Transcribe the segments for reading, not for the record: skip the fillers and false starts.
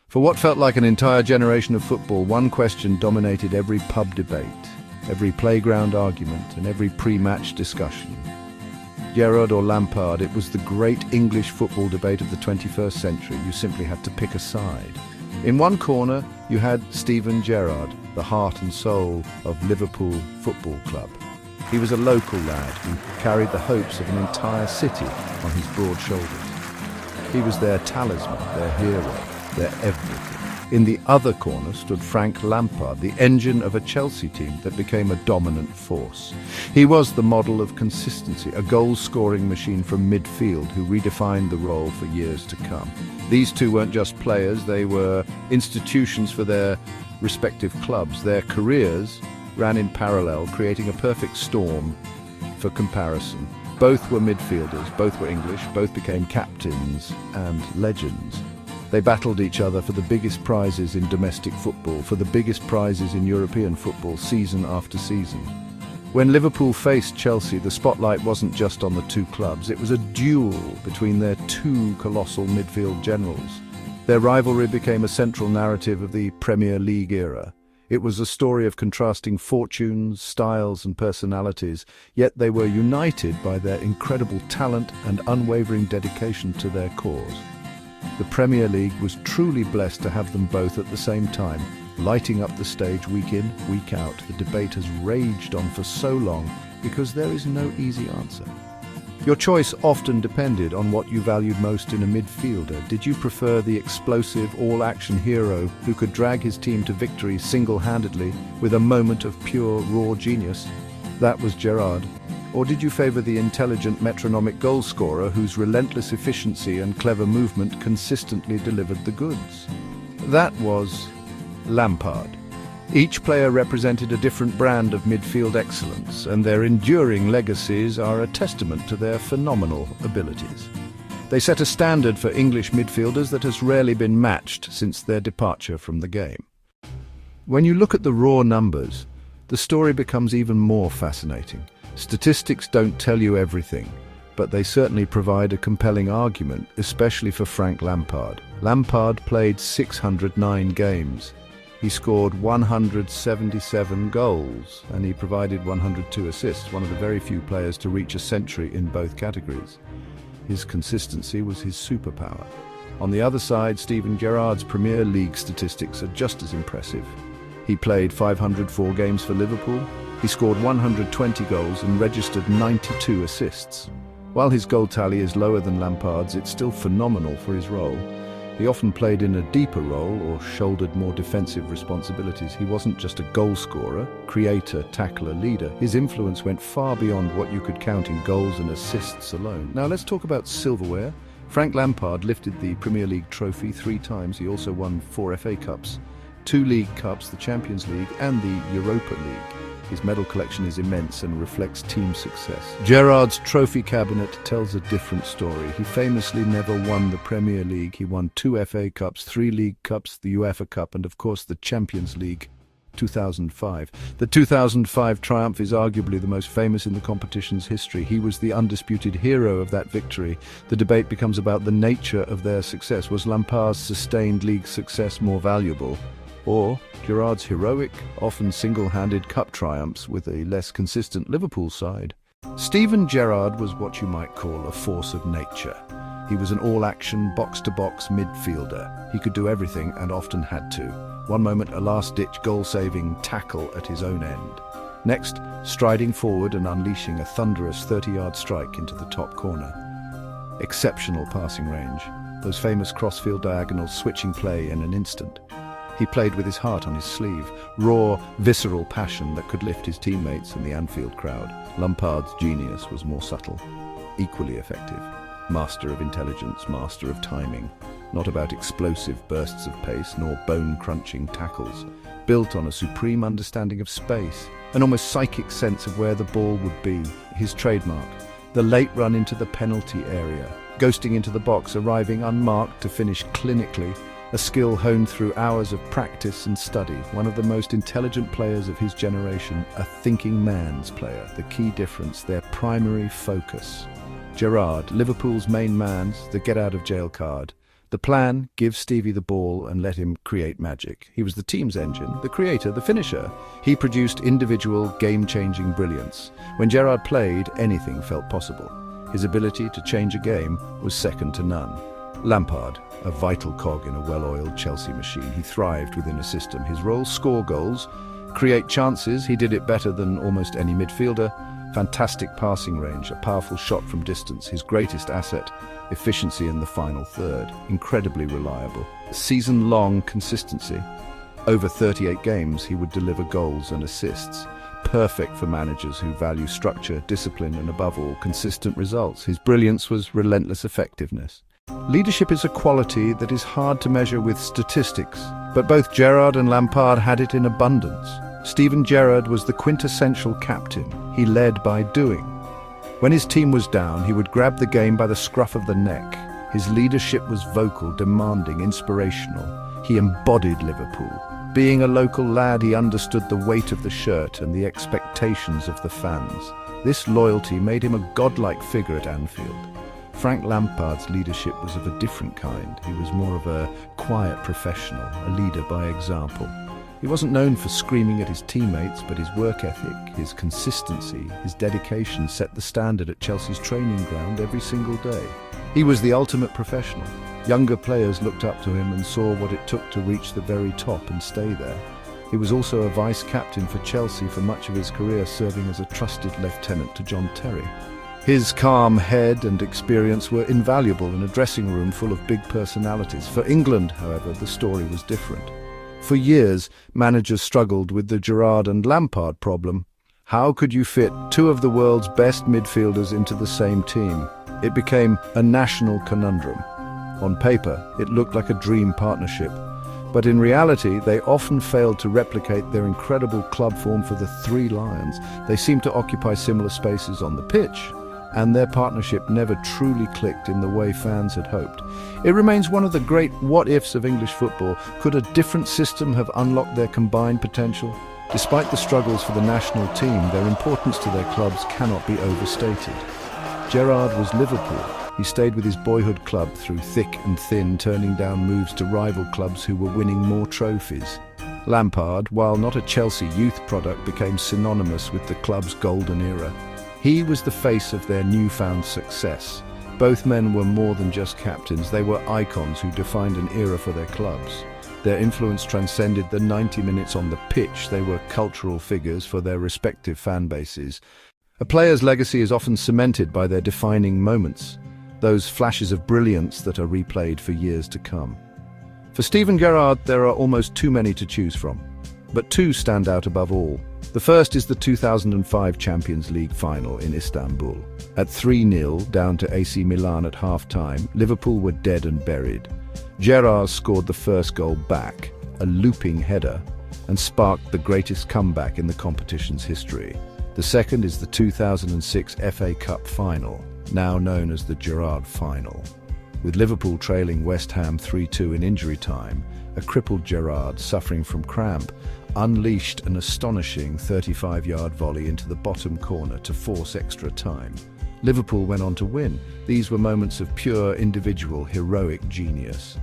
For what felt like an entire generation of football, one question dominated every pub debate, every playground argument, and every pre-match discussion. Gerrard or Lampard, it was the great English football debate of the 21st century. You simply had to pick a side. In one corner, you had Steven Gerrard, the heart and soul of Liverpool Football Club. He was a local lad who carried the hopes of an entire city on his broad shoulders. He was their talisman, their hero, their everything. In the other corner stood Frank Lampard, the engine of a Chelsea team that became a dominant force. He was the model of consistency, a goal-scoring machine from midfield who redefined the role for years to come. These two weren't just players, they were institutions for their respective clubs. Their careers ran in parallel, creating a perfect storm for comparison. Both were midfielders, both were English, both became captains and legends. They battled each other for the biggest prizes in domestic football, for the biggest prizes in European football, season after season. When Liverpool faced Chelsea, the spotlight wasn't just on the two clubs. It was a duel between their two colossal midfield generals. Their rivalry became a central narrative of the Premier League era. It was a story of contrasting fortunes, styles, and personalities, yet they were united by their incredible talent and unwavering dedication to their cause. The Premier League was truly blessed to have them both at the same time, lighting up the stage week in, week out. The debate has raged on for so long because there is no easy answer. Your choice often depended on what you valued most in a midfielder. Did you prefer the explosive, all-action hero who could drag his team to victory single-handedly with a moment of pure, raw genius? That was Gerrard. Or did you favour the intelligent, metronomic goal-scorer whose relentless efficiency and clever movement consistently delivered the goods? That was Lampard. Each player represented a different brand of midfield excellence, and their enduring legacies are a testament to their phenomenal abilities. They set a standard for English midfielders that has rarely been matched since their departure from the game. When you look at the raw numbers, the story becomes even more fascinating. Statistics don't tell you everything, but they certainly provide a compelling argument, especially for Frank Lampard. Lampard played 609 games. He scored 177 goals, and he provided 102 assists, one of the very few players to reach a century in both categories. His consistency was his superpower. On the other side, Steven Gerrard's Premier League statistics are just as impressive. He played 504 games for Liverpool. He scored 120 goals and registered 92 assists. While his goal tally is lower than Lampard's, it's still phenomenal for his role. He often played in a deeper role or shouldered more defensive responsibilities. He wasn't just a goal scorer, creator, tackler, leader. His influence went far beyond what you could count in goals and assists alone. Now let's talk about silverware. Frank Lampard lifted the Premier League trophy 3 times. He also won 4 FA Cups, 2 League Cups, the Champions League and the Europa League. His medal collection is immense and reflects team success. Gerrard's trophy cabinet tells a different story. He famously never won the Premier League. He won 2 FA Cups, 3 League Cups, the UEFA Cup, and of course the Champions League 2005. The 2005 triumph is arguably the most famous in the competition's history. He was the undisputed hero of that victory. The debate becomes about the nature of their success. Was Lampard's sustained league success more valuable, or Gerrard's heroic, often single-handed cup triumphs with a less consistent Liverpool side? Steven Gerrard was what you might call a force of nature. He was an all-action, box-to-box midfielder. He could do everything and often had to. One moment, a last-ditch goal-saving tackle at his own end. Next, striding forward and unleashing a thunderous 30-yard strike into the top corner. Exceptional passing range. Those famous crossfield diagonals switching play in an instant. He played with his heart on his sleeve, raw, visceral passion that could lift his teammates and the Anfield crowd. Lampard's genius was more subtle, equally effective. Master of intelligence, master of timing. Not about explosive bursts of pace, nor bone-crunching tackles. Built on a supreme understanding of space, an almost psychic sense of where the ball would be. His trademark, the late run into the penalty area, ghosting into the box, arriving unmarked to finish clinically. A skill honed through hours of practice and study. One of the most intelligent players of his generation, a thinking man's player. The key difference, their primary focus. Gerrard, Liverpool's main man, the get-out-of-jail card. The plan: give Stevie the ball and let him create magic. He was the team's engine, the creator, the finisher. He produced individual, game-changing brilliance. When Gerrard played, anything felt possible. His ability to change a game was second to none. Lampard, a vital cog in a well-oiled Chelsea machine. He thrived within a system. His role: score goals, create chances. He did it better than almost any midfielder. Fantastic passing range, a powerful shot from distance. His greatest asset: efficiency in the final third. Incredibly reliable. Season-long consistency. Over 38 games, he would deliver goals and assists. Perfect for managers who value structure, discipline, and above all, consistent results. His brilliance was relentless effectiveness. Leadership is a quality that is hard to measure with statistics, but both Gerrard and Lampard had it in abundance. Steven Gerrard was the quintessential captain. He led by doing. When his team was down, he would grab the game by the scruff of the neck. His leadership was vocal, demanding, inspirational. He embodied Liverpool. Being a local lad, he understood the weight of the shirt and the expectations of the fans. This loyalty made him a godlike figure at Anfield. Frank Lampard's leadership was of a different kind. He was more of a quiet professional, a leader by example. He wasn't known for screaming at his teammates, but his work ethic, his consistency, his dedication set the standard at Chelsea's training ground every single day. He was the ultimate professional. Younger players looked up to him and saw what it took to reach the very top and stay there. He was also a vice-captain for Chelsea for much of his career, serving as a trusted lieutenant to John Terry. His calm head and experience were invaluable in a dressing room full of big personalities. For England, however, the story was different. For years, managers struggled with the Gerrard and Lampard problem. How could you fit two of the world's best midfielders into the same team? It became a national conundrum. On paper, it looked like a dream partnership, but in reality, they often failed to replicate their incredible club form for the Three Lions. They seemed to occupy similar spaces on the pitch, and their partnership never truly clicked in the way fans had hoped. It remains one of the great what-ifs of English football. Could a different system have unlocked their combined potential? Despite the struggles for the national team, their importance to their clubs cannot be overstated. Gerrard was Liverpool. He stayed with his boyhood club through thick and thin, turning down moves to rival clubs who were winning more trophies. Lampard, while not a Chelsea youth product, became synonymous with the club's golden era. He was the face of their newfound success. Both men were more than just captains. They were icons who defined an era for their clubs. Their influence transcended the 90 minutes on the pitch. They were cultural figures for their respective fan bases. A player's legacy is often cemented by their defining moments, those flashes of brilliance that are replayed for years to come. For Steven Gerrard, there are almost too many to choose from, but two stand out above all. The first is the 2005 Champions League final in Istanbul. At 3-0 down to AC Milan at half-time, Liverpool were dead and buried. Gerrard scored the first goal back, a looping header, and sparked the greatest comeback in the competition's history. The second is the 2006 FA Cup final, now known as the Gerrard final. With Liverpool trailing West Ham 3-2 in injury time, a crippled Gerrard, suffering from cramp, unleashed an astonishing 35-yard volley into the bottom corner to force extra time. Liverpool went on to win. These were moments of pure individual heroic genius.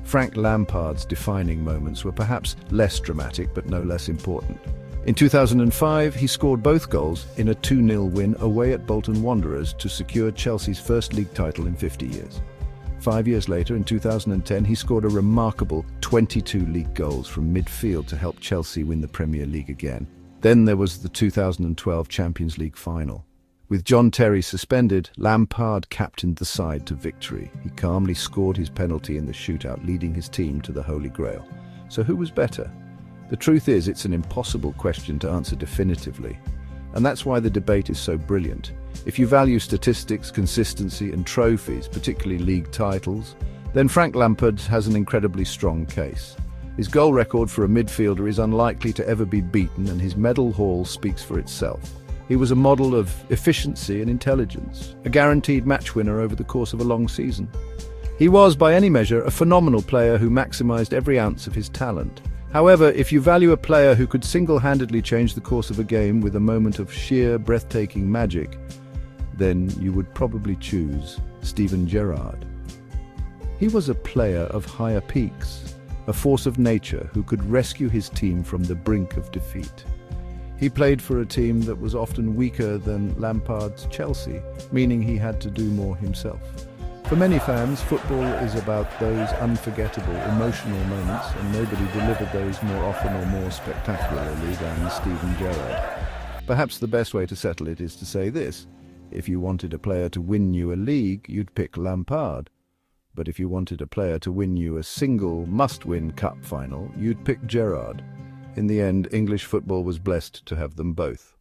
Frank Lampard's defining moments were perhaps less dramatic but no less important. In 2005, he scored both goals in a 2-0 win away at Bolton Wanderers to secure Chelsea's first league title in 50 years. 5 years later, in 2010, he scored a remarkable 22 league goals from midfield to help Chelsea win the Premier League again. Then there was the 2012 Champions League final. With John Terry suspended, Lampard captained the side to victory. He calmly scored his penalty in the shootout, leading his team to the Holy Grail. So who was better? The truth is, it's an impossible question to answer definitively. And that's why the debate is so brilliant. If you value statistics, consistency, and trophies, particularly league titles, then Frank Lampard has an incredibly strong case. His goal record for a midfielder is unlikely to ever be beaten, and his medal haul speaks for itself. He was a model of efficiency and intelligence, a guaranteed match winner over the course of a long season. He was, by any measure, a phenomenal player who maximised every ounce of his talent. However, if you value a player who could single-handedly change the course of a game with a moment of sheer, breathtaking magic, then you would probably choose Steven Gerrard. He was a player of higher peaks, a force of nature who could rescue his team from the brink of defeat. He played for a team that was often weaker than Lampard's Chelsea, meaning he had to do more himself. For many fans, football is about those unforgettable, emotional moments, and nobody delivered those more often or more spectacularly than Steven Gerrard. Perhaps the best way to settle it is to say this: if you wanted a player to win you a league, you'd pick Lampard. But if you wanted a player to win you a single must-win cup final, you'd pick Gerrard. In the end, English football was blessed to have them both.